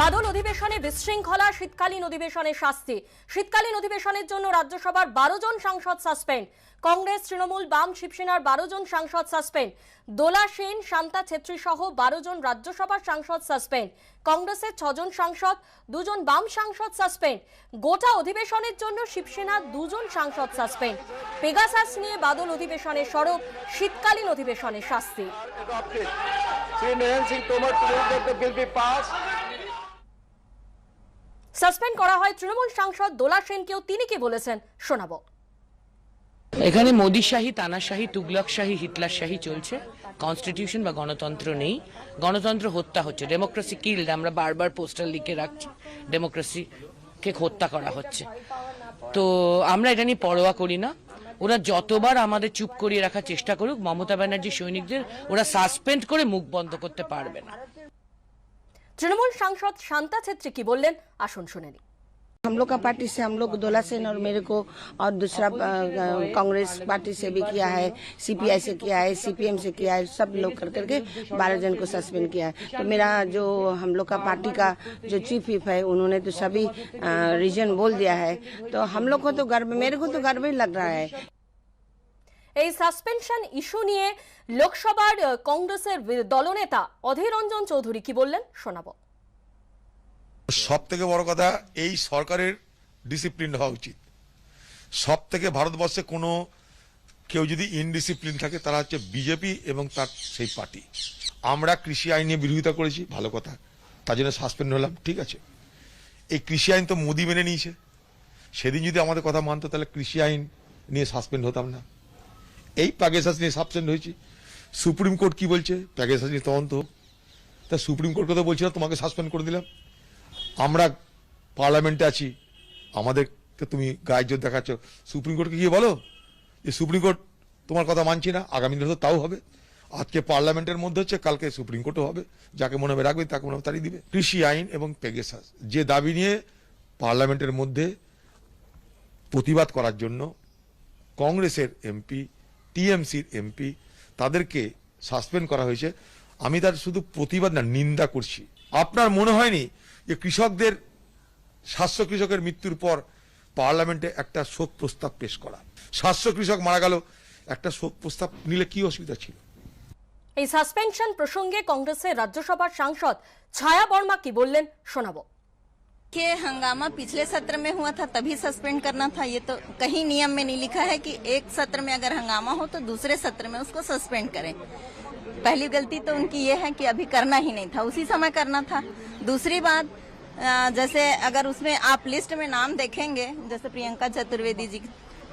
বাদল অধিবেশনে বিশৃঙ্খলা, শীতকালীন অধিবেশনে শাস্তি। শীতকালীন অধিবেশনের জন্য রাজ্যসভার 12 জন সাংসদ সাসপেন্ড। কংগ্রেস, তৃণমূল, বাম, শিবসেনার 12 জন সাংসদ সাসপেন্ড। দোলা সেন, শান্তা ছেত্রী সহ 12 জন রাজ্যসভার সাংসদ সাসপেন্ড। কংগ্রেসের 6 জন সাংসদ, 2 জন বাম সাংসদ সাসপেন্ড। গোটা অধিবেশনের জন্য শিবসেনার 2 জন সাংসদ সাসপেন্ড। পেগাসাস নিয়ে বাদল অধিবেশনে সরব, শীতকালীন অধিবেশনে শাস্তি। সাসপেন্ড করা হয় তৃণমূল সাংসদ দোলা সেনকেও। তিনি কি বলেছেন শোনাবো। এখানে মোদিশাহী, তানাশাহী, তুগলকশাহী, হিটলারশাহী চলছে। কনস্টিটিউশন বা গণতন্ত্র নেই, গণতন্ত্র হত্যা হচ্ছে। ডেমোক্রেসি কিল্ড, আমরা বারবার পোস্টার লিখে রাখছি, ডেমোক্রেসিকে হত্যা করা হচ্ছে। তো আমরা এটা নিয়ে পরোয়া করি না। ওরা যতবার আমাদের চুপ করিয়ে রাখার চেষ্টা করুক, মমতা ব্যানার্জি সৈনিকদের ওরা সাসপেন্ড করে মুখ বন্ধ করতে পারবে না। তৃণমূল সাংসদ শান্তা ছেত্রী কি বললেন আসুন শুনে নিই। हम लोग का पार्टी से हम लोग दोला सेन और मेरे को और दूसरा कांग्रेस पार्टी से भी किया है, सीपीआई से किया है, सीपीएम से किया है, सब लोग कर करके 12 जन को सस्पेंड किया है। तो मेरा जो हम लोग का पार्टी का जो चीफ व्हिप है उन्होंने तो सभी रीजन बोल दिया है। तो हम लोग को तो गर्व, मेरे को तो गर्व ही लग रहा है। এই সাসপেনশন ইস্যু নিয়ে লোকসভার কংগ্রেসের দলনেতা অধীর রঞ্জন চৌধুরী কি বললেন শোনাবো। সব থেকে বড় কথা, এই সরকারের ডিসিপ্লিন হওয়া উচিত। সব থেকে ভারতবর্ষে কোনো কেউ যদি ইনডিসিপ্লিন থাকে তারা হচ্ছে বিজেপি এবং তার সেই পার্টি। আমরা কৃষি আইন নিয়ে বিরোধিতা করেছি, ভালো কথা, তার জন্য সাসপেন্ড হলাম, ঠিক আছে। এই কৃষি আইন তো মোদি মেনে নিয়েছে। সেদিন যদি আমাদের কথা মানতো তাহলে কৃষি আইন নিয়ে সাসপেন্ড হতাম না। এই প্যাগেসাস নিয়ে সাসপেন্ড হয়েছি। সুপ্রিম কোর্ট কি বলছে, প্যাগেসাস নিয়ে তদন্ত হোক। তা সুপ্রিম কোর্টকে তো বলছি না তোমাকে সাসপেন্ড করে দিলাম। আমরা পার্লামেন্টে আছি, আমাদেরকে তুমি গায়ে জোর দেখাচ্ছ। সুপ্রিম কোর্টকে গিয়ে বলো যে সুপ্রিম কোর্ট তোমার কথা মানছি না, আগামী দিনে তো তাও হবে। আজকে পার্লামেন্টের মধ্যে হচ্ছে, কালকে সুপ্রিম কোর্টও হবে। যাকে মনে হবে রাখবে, তাকে মনে হবে তারই দিবে। কৃষি আইন এবং পেগাসাস যে দাবি নিয়ে পার্লামেন্টের মধ্যে প্রতিবাদ করার জন্য কংগ্রেসের এমপি, টিএমসির এমপি, তাদেরকে সাসপেন্ড করা হয়েছে। আমি তার শুধু প্রতিবাদ না, নিন্দা করছি। আপনার মনে হয়নি যে কৃষকদের, 700 কৃষকের মৃত্যুর পর পার্লামেন্টে একটা শোক প্রস্তাব পেশ করা, 700 কৃষক মারা গেল, একটা শোক প্রস্তাব নিলে কি অসুবিধা ছিল? এই সাসপেনশন প্রসঙ্গে কংগ্রেসের রাজ্যসভার সাংসদ ছায়া বর্মা কি বললেন শোনাবো। के हंगामा पिछले सत्र में हुआ था तभी सस्पेंड करना था। ये तो कहीं नियम में नहीं लिखा है कि एक सत्र में अगर हंगामा हो तो दूसरे सत्र में उसको सस्पेंड करें। पहली गलती तो उनकी ये है कि अभी करना ही नहीं था, उसी समय करना था। दूसरी बात, जैसे अगर उसमें आप लिस्ट में नाम देखेंगे, जैसे प्रियंका चतुर्वेदी जी,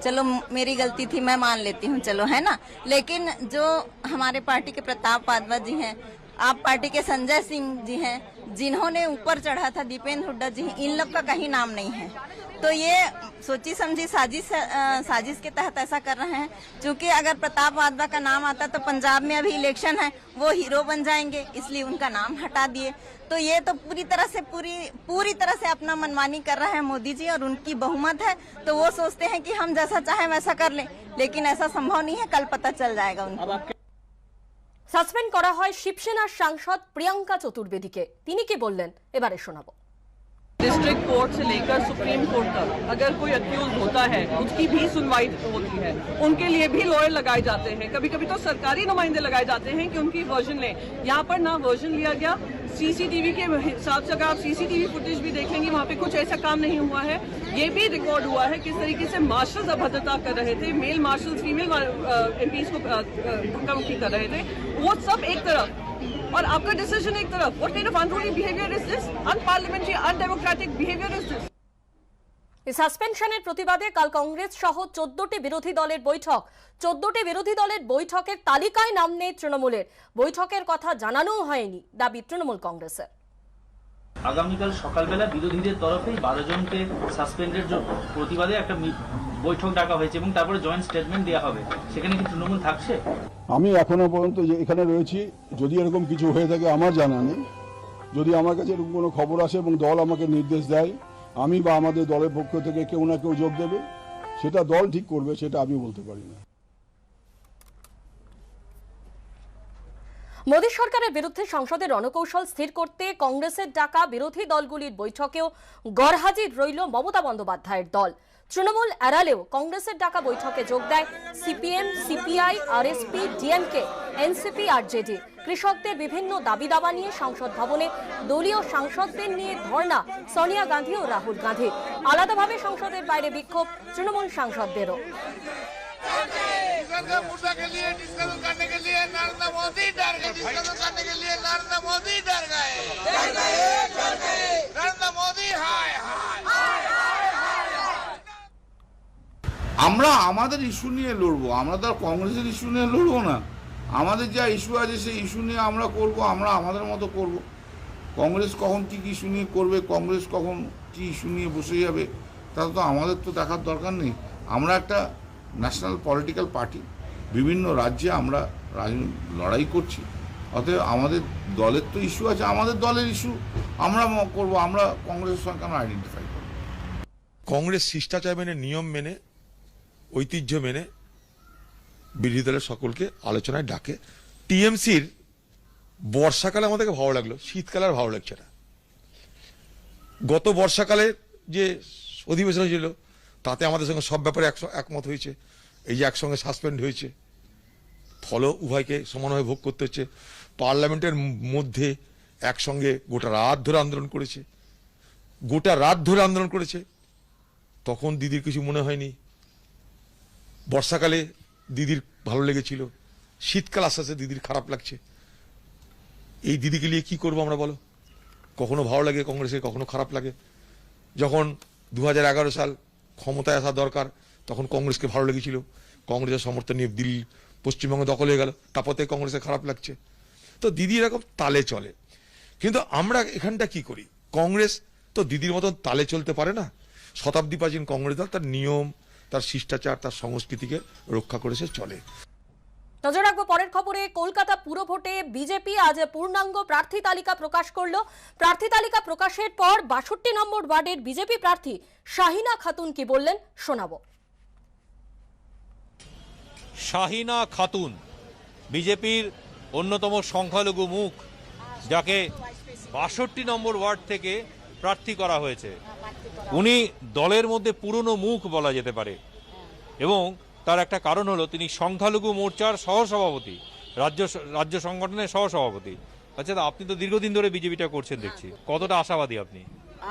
चलो मेरी गलती थी, मैं मान लेती हूँ, चलो है ना। लेकिन जो हमारे पार्टी के प्रताप वाधवा जी हैं, आप पार्टी के संजय सिंह जी हैं, जिन्होंने ऊपर चढ़ा था, दीपेंद्र हुड्डा जी, इन लोग का कहीं नाम नहीं है। तो ये सोची समझी साजिश के तहत ऐसा कर रहे हैं। क्योंकि अगर प्रताप वाधवा का नाम आता तो पंजाब में अभी इलेक्शन है, वो हीरो बन जाएंगे, इसलिए उनका नाम हटा दिए। तो ये तो पूरी तरह से अपना मनमानी कर रहे हैं मोदी जी, और उनकी बहुमत है तो वो सोचते हैं कि हम जैसा चाहे वैसा कर लें, लेकिन ऐसा संभव नहीं है। कल पता चल जाएगा उनको। সাসপেন্ড করা হয় শিবসেনার সাংসদ প্রিয়াঙ্কা চতুর্বেদীকে। তিনি কি বললেন এবারে শোনাবো। डिस्ट्रिक्ट कोर्ट से लेकर सुप्रीम कोर्ट तक अगर कोई अक्यूज होता है उसकी भी सुनवाई होती है। उनके लिए भी लॉयर लगाए जाते हैं, कभी कभी तो सरकारी नुमाइंदे लगाए जाते हैं कि उनकी वर्जन लें। यहाँ पर ना वर्जन लिया गया। सीसीटीवी के हिसाब से अगर आप सीसीटीवी फुटेज भी देखेंगे, वहाँ पे कुछ ऐसा काम नहीं हुआ है। ये भी रिकॉर्ड हुआ है किस तरीके से मार्शल्स अभद्रता कर रहे थे, मेल मार्शल्स फीमेल एमपीज को धक्का-मुक्की कर रहे थे। वो सब एक तरफ और आपका डिसीजन एक तरफ। What kind of unruly behavior is this? Unparliamentary, undemocratic behavior is this? এই সাসপেনশনের প্রতিবাদে কাল কংগ্রেস সহ 14টি বিরোধী দলের বৈঠক। 14টি বিরোধী দলের বৈঠকের তালিকায় নাম নেই তৃণমূলের। বৈঠকের কথা জানানোও হয়নি, দাবি তৃণমূল কংগ্রেসের। আগামীকাল সকালবেলা বিরোধীদের তরফে 12 জনকে সাসপেন্ডের প্রতিবাদে একটা বৈঠক ডাকা হয়েছে এবং তারপরে জয়েন্ট স্টেটমেন্ট দেওয়া হবে। সেখানে কি তৃণমূল থাকছে? আমি এখনো পর্যন্ত যে এখানে রয়েছি, যদি এরকম কিছু হয়ে থাকে আমার জানা নেই। যদি আমার কাছে এরকম কোনো খবর আসে এবং দল আমাকে নির্দেশ দেয়, আমি বা আমাদের দলের পক্ষ থেকে কেউ না কেউ যোগ দেবে, সেটা দল ঠিক করবে, সেটা আমি বলতে পারি না। মোদী সরকারের বিরুদ্ধে সংসদে রণকৌশল স্থির করতে কংগ্রেসের ডাকা বিরোধী দলগুলির বৈঠকেও গরহাজির রইল মমতা বন্দ্যোপাধ্যায়ের দল। তৃণমূল এড়ালেও কংগ্রেসের ডাকা বৈঠকে যোগ দেয় CPM, CPI, RSP, DMK, NCP, RJD. কৃষকদের বিভিন্ন দাবি দাবা নিয়ে সংসদ ভবনে দলীয় সাংসদদের নিয়ে ধর্ণা সোনিয়া গান্ধী ও রাহুল গান্ধী। আলাদাভাবে সংসদের বাইরে বিক্ষোভ তৃণমূল সাংসদদেরও। मुद्दा के लिए डिस्कशन करने के लिए नरेंद्र मोदी डर गए, डिस्कशन करने के लिए नरेंद्र मोदी डर गए, नरेंद्र मोदी हाय हाय। আমরা আমাদের ইস্যু নিয়ে লড়বো, আমরা তো কংগ্রেসের ইস্যু নিয়ে লড়বো না। আমাদের যা ইস্যু আছে সেই ইস্যু নিয়ে আমরা করব, আমরা আমাদের মতো করব। কংগ্রেস কখন কি ইস্যু নিয়ে করবে, কংগ্রেস কখন কি ইস্যু নিয়ে বসে যাবে, তা তো আমাদের তো দেখার দরকার নেই। আমরা একটা ন্যাশনাল পলিটিক্যাল পার্টি, বিভিন্ন রাজ্যে আমরা লড়াই করছি। অতএব আমাদের দলের তো ইস্যু আছে, আমাদের দলের ইস্যু আমরা করব, আমরা কংগ্রেসের সঙ্গে আমরা আইডেন্টিফাই করব। কংগ্রেস শিষ্টাচার মেনে, নিয়ম মেনে, ঐতিহ্য মেনে বিরোধী দলের সকলকে আলোচনায় ডাকে। টিএমসির বর্ষাকালে আমাদেরকে ভালো লাগলো, শীতকালে আর ভালো লাগছে না। গত বর্ষাকালে যে অধিবেশন ছিল তাতে আমাদের সঙ্গে সব ব্যাপারে একমত হয়েছে। এই যে একসঙ্গে সাসপেন্ড হয়েছে, ফলে উভয়কে সমানভাবে ভোগ করতে হচ্ছে। পার্লামেন্টের মধ্যে একসঙ্গে গোটা রাত ধরে আন্দোলন করেছে, তখন দিদির কিছু মনে হয়নি। বর্ষাকালে দিদির ভালো লেগেছিল, শীতকাল আস্তে আস্তে দিদির খারাপ লাগছে। এই দিদিকে নিয়ে কি করবো আমরা বলো? কখনো ভালো লাগে কংগ্রেসের, কখনো খারাপ লাগে। যখন 2011 সাল ক্ষমতায় আসা দরকার তখন কংগ্রেসকে ভালো লেগেছিল, কংগ্রেসের সমর্থন নিয়ে দিল্লি, পশ্চিমবঙ্গ দখল হয়ে গেল, তারপরে কংগ্রেসের খারাপ লাগছে। তো দিদি এরকম তালে চলে, কিন্তু আমরা এখানটা কি করি? কংগ্রেস তো দিদির মতন তালে চলতে পারে না। শতাব্দী প্রাচীন কংগ্রেস দল তার নিয়ম, তার শিষ্টাচার, তার সংস্কৃতিকে রক্ষা করেছে চলে। নজর রাখবো পরের খবরে। কলকাতা পুরভোটে বিজেপি আজ পূর্ণাঙ্গ প্রার্থী তালিকা প্রকাশ করলো। প্রার্থী তালিকা প্রকাশের পর 62 নম্বর ওয়ার্ডের বিজেপি প্রার্থী শাহিনা খাতুন কি বললেন শোনাবো। শাহিনা খাতুন বিজেপির অন্যতম সংখ্যালঘু মুখ, যাকে 62 নম্বর ওয়ার্ড থেকে প্রার্থী করা হয়েছে। উনি দলের মধ্যে পুরনো মুখ বলা যেতে পারে, এবং তার একটা কারণ হলো তিনি সংখ্যালঘু মোর্চার সহসভাপতি, রাজ্য সংগঠনের সহসভাপতি। আচ্ছা, আপনি তো দীর্ঘদিন ধরে বিজেপিটা করছেন দেখছি, কতটা আশাবাদী আপনি?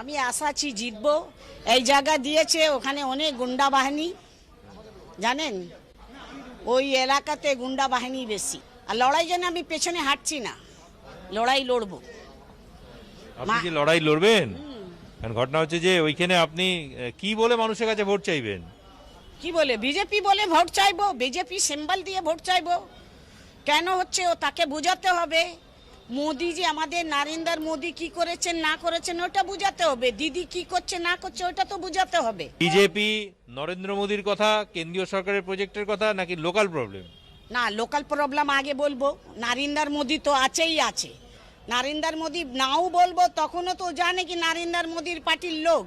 আমি আশাছি জিতবো। এই জায়গা দিয়েছে, ওখানে অনেক গুন্ডা বাহিনী, জানেন ওই এলাকাতে গুন্ডা বাহিনী বেশি। আর লড়াই জন্য আমি পেছনে হাঁটছি না, লড়াই লড়বো। আপনি যে লড়াই লড়বেন, ঘটনা হচ্ছে যে ওইখানে আপনি কি বলে মানুষের কাছে ভোট চাইবেন? কি বলে? বিজেপি বলে ভোট চাইবো, বিজেপি সিম্বল দিয়ে ভোট চাইবো। কেন হচ্ছে ও তাকে বুঝাতে হবে। মোদি যে আমাদের নরেন্দ্র মোদি কি করেছেন না করেছেন ওটা বুঝাতে হবে, দিদি কি করছে না করছে ওটা তো বুঝাতে হবে। বিজেপি নরেন্দ্র মোদির কথা, কেন্দ্রীয় সরকারের প্রজেক্টের কথা, নাকি লোকাল প্রবলেম? না, লোকাল প্রবলেম আগে বলবো। নরেন্দ্র মোদি তো আছেই আছে। নরেন্দ্র মোদি নাও বলবো তখনও তো জানে কি নরেন্দ্র মোদির পার্টির লোক,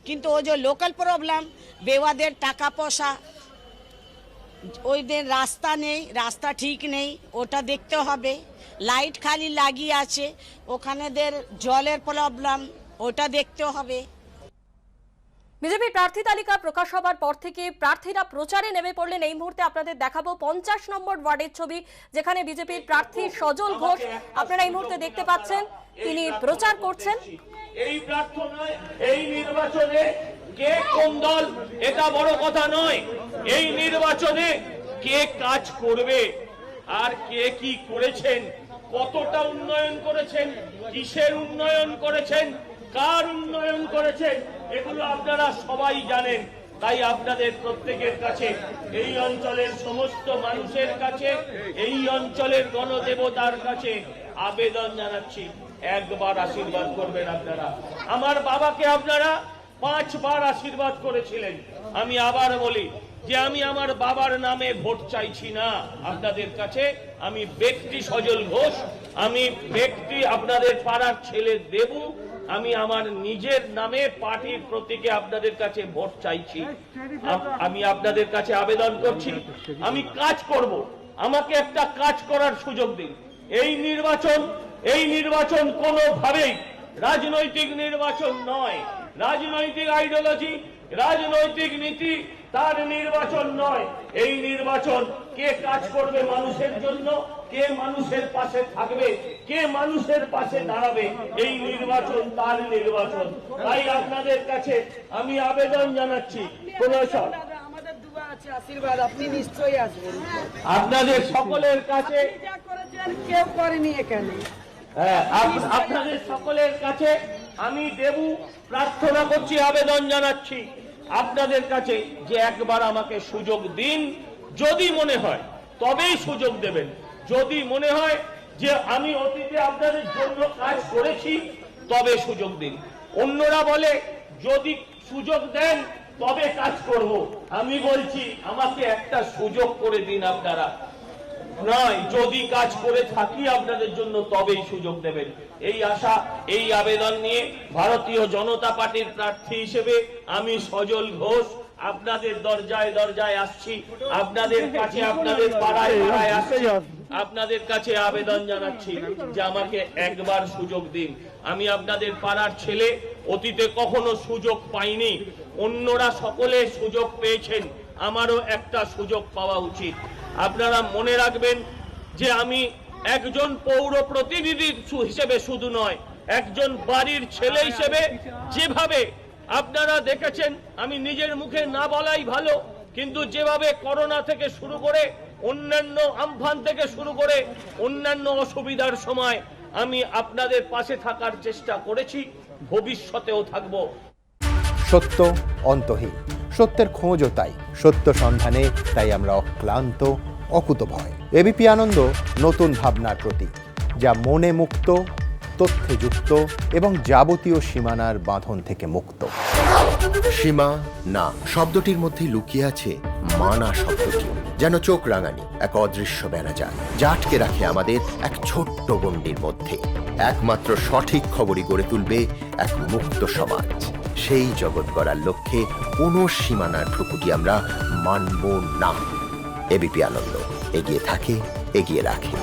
কিন্তু ও যে লোকাল প্রবলেম, বেওয়াদের টাকা পয়সা, ওইদের রাস্তা নেই, রাস্তা ঠিক নেই, ওটা দেখতে হবে। লাইট খালি লাগিয়ে আছে, ওখানেদের জলের প্রবলেম, ওটা দেখতে হবে। বিজেপি প্রার্থী তালিকা প্রকাশ হবার পর থেকে প্রার্থীরা প্রচারে নেমে পড়লেন। এই মুহূর্তে আপনাদের দেখাবো 50 নম্বর ওয়ার্ডের ছবি, যেখানে বিজেপির প্রার্থী সজল ঘোষ আপনারা এই মুহূর্তে দেখতে পাচ্ছেন, তিনি প্রচার করছেন। এই প্রার্থনায়, এই নির্বাচনে কে কোন দল এটা বড় কথা নয়, এই নির্বাচনে কে কাজ করবে আর কে কি করেছেন, কতটা উন্নয়ন করেছেন, কিসের উন্নয়ন করেছেন, কার উন্নয়ন করেছেন, এগুলো আপনারা সবাই জানেন। তাই আপনাদের প্রত্যেকের কাছে, এই অঞ্চলের সমস্ত মানুষের কাছে, এই অঞ্চলের গণদেবতার কাছে আবেদন জানাচ্ছি, একবার আশীর্বাদ করবেন আপনারা। আমার বাবাকে আপনারা 5 বার আশীর্বাদ করেছিলেন। আমি আবার বলি যে আমি আমার বাবার নামে ভোট চাইছি না আপনাদের কাছে। আমি ব্যক্তি সজল ঘোষ, আমি ব্যক্তি আপনাদের পাড়ার ছেলে দেবু, আমি আমার নিজের নামে পার্টির প্রতীকে আপনাদের কাছে ভোট চাইছি। আমি আপনাদের কাছে আবেদন করছি, আমি কাজ করব, আমাকে একটা কাজ করার সুযোগ দিন। এই নির্বাচন কোনোভাবেই রাজনৈতিক নির্বাচন নয়, রাজনৈতিক আইডিওলজি, রাজনৈতিক নীতি তার নির্বাচন নয়। এই নির্বাচন কে কাজ করবে মানুষের জন্য, কে মানুষের পাশে থাকবে, কে মানুষের পাশে দাঁড়াবে, এই নির্বাচন তার নির্বাচন। তাই আপনাদের কাছে আমি আবেদন জানাচ্ছি, আপনাদের সকলের কাছে, কেউ করেনি এখানে, আপনাদের সকলের কাছে আমি দেবু প্রার্থনা করছি, আবেদন জানাচ্ছি আপনাদের কাছে যে একবার আমাকে সুযোগ দিন। যদি মনে হয় তবেই সুযোগ দেবেন। যদি মনে হয় যে আমি অতীতে আপনাদের জন্য কাজ করেছি তবে সুযোগ দিন। অন্যরা বলে যদি সুযোগ দেন তবে কাজ করব, আমি বলছি আমাকে একটা সুযোগ করে দিন আপনারা। নয়, যদি কাজ করে থাকি আপনাদের জন্য তবেই সুযোগ দেবেন। এই আশা, এই আবেদন নিয়ে ভারতীয় জনতা পার্টির প্রার্থী হিসেবে আমি সজল ঘোষ আপনাদের দরজায় দরজায় আসছি, আপনাদের কাছে, আপনাদের পাড়ায় পাড়ায় আসছি, আপনাদের কাছে আবেদন জানাচ্ছি যে আমাকে একবার সুযোগ দিন। আমি আপনাদের পাড়ার ছেলে, অতীতে কখনো সুযোগ পাইনি, অন্যরা সকলে সুযোগ পেয়েছেন, আমারও একটা সুযোগ পাওয়া উচিত। আপনারা মনে রাখবেন যে আমি একজন পৌর প্রতিনিধি হিসেবে শুধু নয়, একজন বাড়ির ছেলে হিসেবে যেভাবে আপনারা দেখেছেন, আমি নিজের মুখে না বলাই ভালো, কিন্তু যেভাবে করোনা থেকে শুরু করে অন্যান্য আমফান থেকে শুরু করে অন্যান্য অসুবিধার সময় আমি আপনাদের পাশে থাকার চেষ্টা করেছি, ভবিষ্যতেও থাকব। সত্য অন্তহীন, সত্যের খোঁজও তাই, সত্য সন্ধানে তাই আমরা অক্লান্ত, অকুতভয়। এবিপি আনন্দ নতুন ভাবনার প্রতীক, যা মনে মুক্ত, তথ্যে যুক্ত এবং যাবতীয় সীমানার বাঁধন থেকে মুক্ত। সীমা না শব্দটির মধ্যে লুকিয়ে আছে মানা শব্দটি, যেন চোখ রাঙানি এক অদৃশ্য বেড়াজাল, যা আটকে রাখে আমাদের এক ছোট্ট গণ্ডির মধ্যে। একমাত্র সঠিক খবরই গড়ে তুলবে এক মুক্ত সমাজ। সেই জগৎ গড়ার লক্ষ্যে কোনো সীমানার ঠুকুটি আমরা মানব না। এবিপি আনন্দ এগিয়ে থাকে, এগিয়ে রাখে।